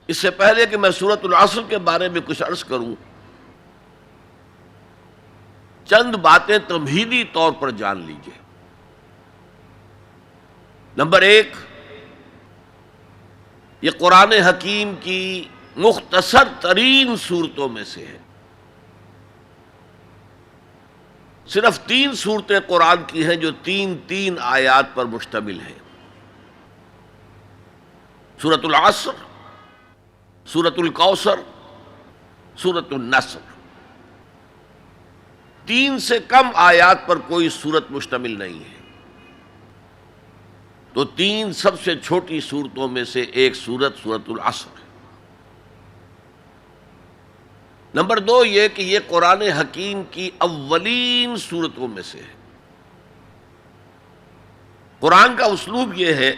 اس سے پہلے کہ میں سورۃ العصر کے بارے میں کچھ عرض کروں، چند باتیں تمہیدی طور پر جان لیجیے۔ نمبر ایک، یہ قرآن حکیم کی مختصر ترین صورتوں میں سے ہے۔ صرف 3 صورتیں قرآن کی ہیں جو 3 آیات پر مشتمل ہیں، سورۃ العصر، سورۃ الکوثر، سورۃ النصر۔ 3 سے کم آیات پر کوئی سورت مشتمل نہیں ہے، تو 3 سب سے چھوٹی صورتوں میں سے ایک سورت سورۃ العصر ہے۔ نمبر 2 یہ کہ یہ قرآن حکیم کی اولین صورتوں میں سے ہے۔ قرآن کا اسلوب یہ ہے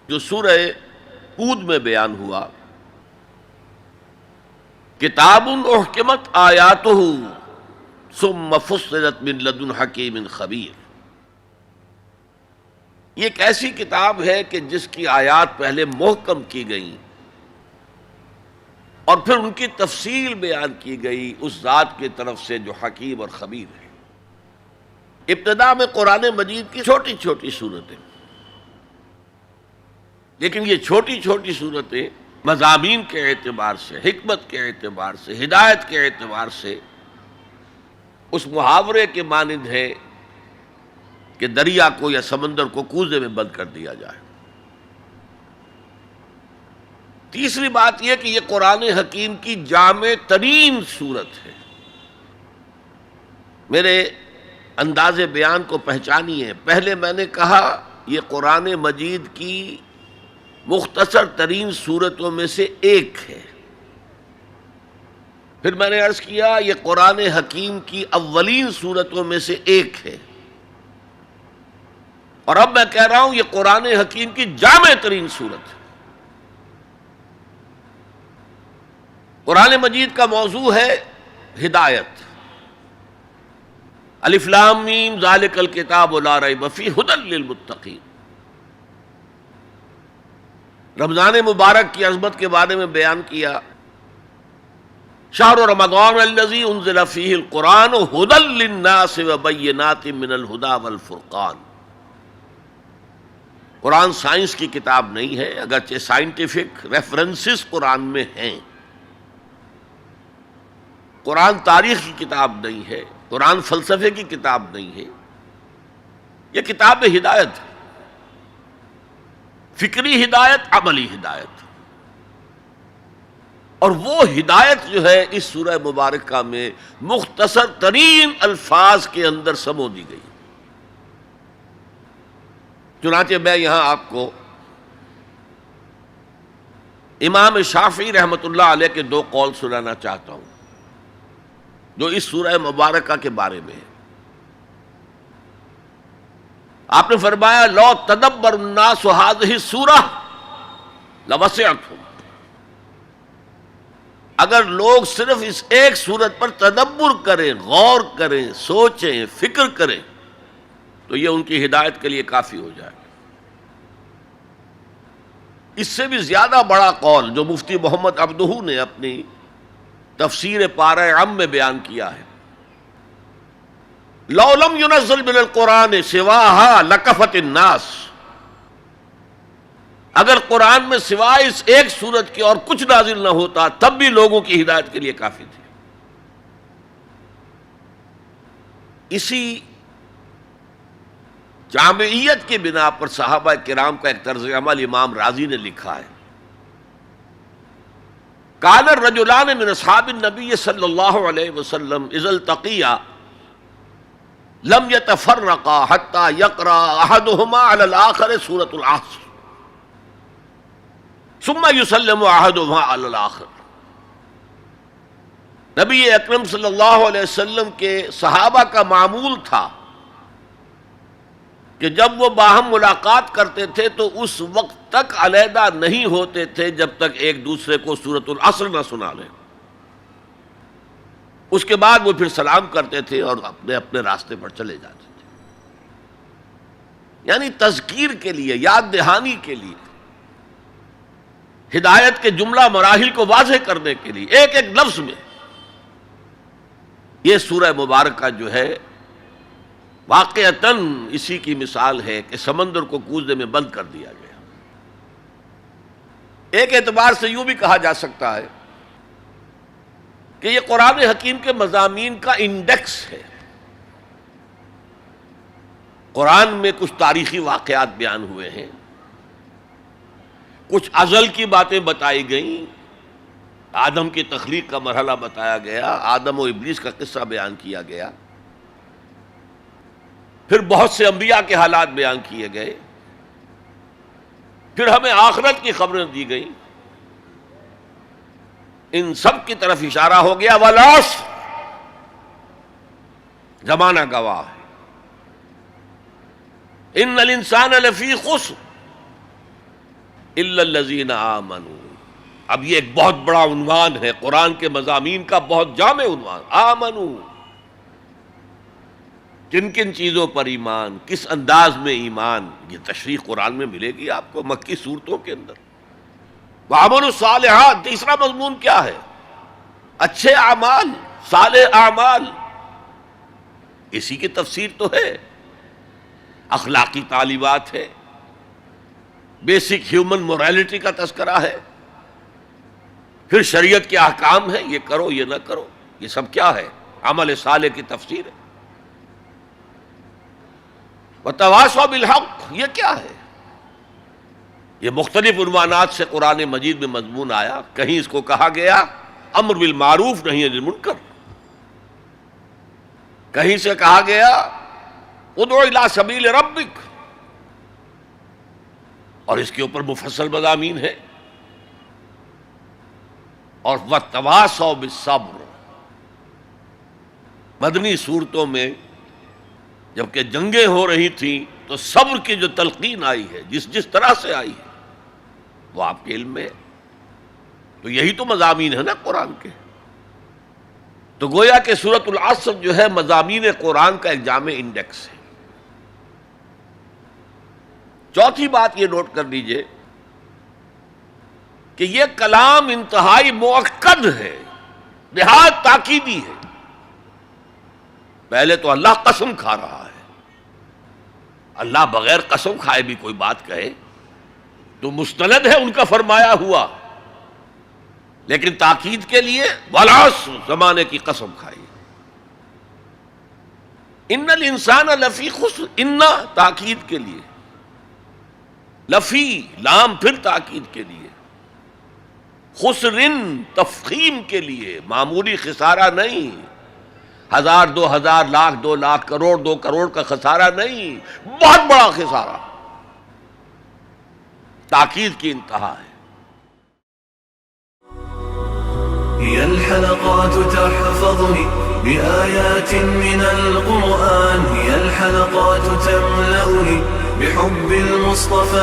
جو سورہ ہود میں بیان ہوا، کتاب احکمت آیاتہ ثم فصلت من لدن حکیم خبیر۔ یہ ایک ایسی کتاب ہے کہ جس کی آیات پہلے محکم کی گئیں اور پھر ان کی تفصیل بیان کی گئی اس ذات کی طرف سے جو حکیم اور خبیر ہے۔ ابتدا میں قرآن مجید کی چھوٹی چھوٹی صورتیں، لیکن یہ چھوٹی چھوٹی صورتیں مضامین کے اعتبار سے، حکمت کے اعتبار سے، ہدایت کے اعتبار سے اس محاورے کے مانند ہے کہ دریا کو یا سمندر کو کوزے میں بند کر دیا جائے۔ تیسری بات یہ کہ یہ قرآن حکیم کی جامع ترین صورت ہے۔ میرے انداز بیان کو پہچانیے، پہلے میں نے کہا یہ قرآن مجید کی مختصر ترین صورتوں میں سے ایک ہے، پھر میں نے عرض کیا یہ قرآن حکیم کی اولین صورتوں میں سے ایک ہے، اور اب میں کہہ رہا ہوں یہ قرآن حکیم کی جامع ترین صورت ہے۔ قرآن مجید کا موضوع ہے ہدایت۔ الف لام میم ذالک الکتاب لا ریب فیہ ھدی للمتقین۔ رمضان مبارک کی عظمت کے بارے میں بیان کیا، شہر رمضان الذی انزل فیہ القرآن ھدی للناس وبینات من الھدی والفرقان۔ قرآن سائنس کی کتاب نہیں ہے، اگرچہ سائنٹیفک ریفرنسز قرآن میں ہیں۔ قرآن تاریخ کی کتاب نہیں ہے، قرآن فلسفے کی کتاب نہیں ہے، یہ کتاب ہدایت ہے، فکری ہدایت، عملی ہدایت۔ اور وہ ہدایت جو ہے اس سورہ مبارکہ میں مختصر ترین الفاظ کے اندر سمو دی گئی۔ چنانچہ میں یہاں آپ کو امام شافعی رحمۃ اللہ علیہ کے 2 قول سنانا چاہتا ہوں جو اس سورہ مبارکہ کے بارے میں ہے۔ آپ نے فرمایا لو تدبر الناس هذه السورہ لوسعتهم۔ اگر لوگ صرف اس ایک سورت پر تدبر کریں، غور کریں، سوچیں، فکر کریں تو یہ ان کی ہدایت کے لیے کافی ہو جائے گا۔ اس سے بھی زیادہ بڑا قول جو مفتی محمد عبدہ نے اپنی تفسیر پارہ عم میں بیان کیا ہے، لو لم ينزل من القرآن سواها لکفت الناس۔ اگر قرآن میں سوائے اس ایک سورت کے اور کچھ نازل نہ ہوتا تب بھی لوگوں کی ہدایت کے لیے کافی تھی۔ اسی جامعیت کی بنا پر صحابہ کرام کا ایک طرز عمل امام رازی نے لکھا ہے، کان الرجلان من اصحاب النبی صلی اللہ علیہ وسلم اذا التقیا لم يتفرقا حتى يقرأ احدهما على الاخر سورة العصر ثم يسلم احدهما على الاخر۔ نبی اکرم صلی اللہ علیہ وسلم کے صحابہ کا معمول تھا کہ جب وہ باہم ملاقات کرتے تھے تو اس وقت تک علیحدہ نہیں ہوتے تھے جب تک ایک دوسرے کو سورۃ العصر نہ سنا لیں، اس کے بعد وہ پھر سلام کرتے تھے اور اپنے اپنے راستے پر چلے جاتے تھے۔ یعنی تذکیر کے لیے، یاد دہانی کے لیے، ہدایت کے جملہ مراحل کو واضح کرنے کے لیے ایک ایک لفظ میں یہ سورہ مبارکہ جو ہے واقعتاً اسی کی مثال ہے کہ سمندر کو کوزے میں بند کر دیا گیا۔ ایک اعتبار سے یوں بھی کہا جا سکتا ہے کہ یہ قرآن حکیم کے مضامین کا انڈیکس ہے۔ قرآن میں کچھ تاریخی واقعات بیان ہوئے ہیں، کچھ ازل کی باتیں بتائی گئیں، آدم کی تخلیق کا مرحلہ بتایا گیا، آدم و ابلیس کا قصہ بیان کیا گیا، پھر بہت سے انبیاء کے حالات بیان کیے گئے، پھر ہمیں آخرت کی خبریں دی گئیں۔ ان سب کی طرف اشارہ ہو گیا والعصر، زمانہ گواہ ہے، ان الانسان لفی خسر الا الذین آمنوا۔ اب یہ ایک بہت بڑا عنوان ہے قرآن کے مضامین کا، بہت جامع عنوان، آمنو، کن کن چیزوں پر ایمان، کس انداز میں ایمان، یہ تشریح قرآن میں ملے گی آپ کو مکی صورتوں کے اندر۔ وعملوا الصالحات، تیسرا مضمون کیا ہے؟ اچھے اعمال، صالح اعمال، اسی کی تفسیر تو ہے، اخلاقی تعلیمات ہے، بیسک ہیومن موریلٹی کا تذکرہ ہے، پھر شریعت کے احکام ہیں، یہ کرو یہ نہ کرو، یہ سب کیا ہے؟ عمل صالح کی تفسیر ہے۔ وتواصوا بالحق، یہ کیا ہے؟ یہ مختلف عنوانات سے قرآن مجید میں مضمون آیا۔ کہیں اس کو کہا گیا امر بالمعروف نہی عن المنکر، کہیں سے کہا گیا ادعو الی سبیل ربک، اور اس کے اوپر مفصل مضامین ہے۔ اور وتواصوا بالصبر، مدنی صورتوں میں جبکہ جنگیں ہو رہی تھیں تو صبر کی جو تلقین آئی ہے، جس طرح سے آئی ہے وہ آپ کے علم میں ہے۔ تو یہی تو مضامین ہے نا قرآن کے۔ تو گویا کہ سورۃ العصر جو ہے مضامین قرآن کا ایک جامع انڈیکس ہے۔ چوتھی بات یہ نوٹ کر لیجئے کہ یہ کلام انتہائی مؤکد ہے، نہایت تاکیدی ہے۔ پہلے تو اللہ قسم کھا رہا ہے، اللہ بغیر قسم کھائے بھی کوئی بات کہے تو مستند ہے ان کا فرمایا ہوا، لیکن تاکید کے لیے والعصر، زمانے کی قسم کھائی۔ ان الانسان لفی خسر، ان تاکید کے لیے، لفی لام پھر تاکید کے لیے، خسرن تفخیم کے لیے، معمولی خسارہ نہیں، 1000 2000 لاکھ 2 لاکھ کروڑ 2 کروڑ کا خسارہ نہیں، بہت بڑا خسارہ، تاکید کی انتہا ہے۔ هي الحلقات تحفظني بآيات من القرآن، هي الحلقات تملأني بحب المصطفى